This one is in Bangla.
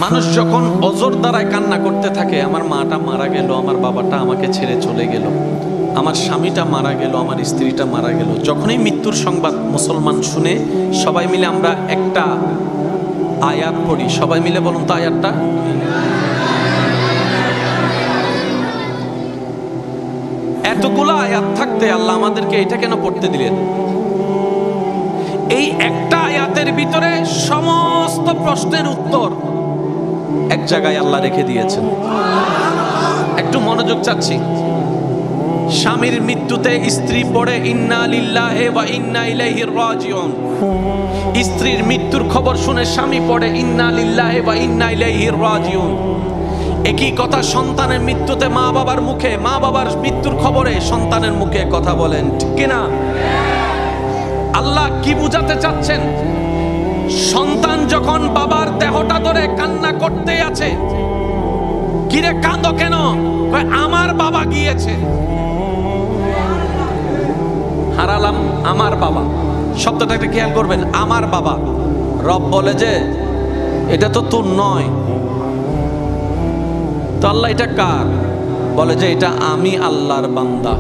মানুষ যখন অজর দ্বারায় কান্না করতে থাকে, আমার মাটা মারা গেল, আমার বাবাটা আমাকে ছেড়ে চলে গেল, আমার স্বামীটা মারা গেল, আমার স্ত্রীটা মারা গেল, যখনই মৃত্যুর সংবাদ মুসলমান শুনে সবাই মিলে আমরা একটা আয়াত পড়ি। সবাই মিলে বলুন তো আয়াতটা। এতগুলো আয়াত থাকতে আল্লাহ আমাদেরকে এটা কেন পড়তে দিলেন? এই একটা আয়াতের ভিতরে সমস্ত প্রশ্নের উত্তর এক জায়গায় আল্লাহ রেখে দিয়েছেন। একটু মনোযোগ চাচ্ছি। স্বামীর মৃত্যুতে স্ত্রী পড়ে ইন্না লিল্লাহি ওয়া ইন্না ইলাইহি রাজিউন। স্ত্রীর মৃত্যুর খবর শুনে স্বামী পড়ে ইন্না লিল্লাহি ওয়া ইন্না ইলাইহি রাজিউন। একই কথা সন্তানের মৃত্যুতে মা বাবার মুখে, মা বাবার মৃত্যুর খবরে সন্তানের মুখে কথা বলেন, ঠিক কিনা? আল্লাহ কি বুঝাতে চাচ্ছেন? সন্তান যখন বাবার দেহটা ধরে কান্না করতে আছে, কিরে কাঁদো কেন? আমার বাবা গিয়েছে, হারালাম আমার বাবা। শব্দটা একটা খেয়াল করবেন, আমার বাবা। রব বলে যে এটা তো তোর নয়, তো আল্লাহ এটা কার? বলে যে এটা আমি আল্লাহর বান্দা।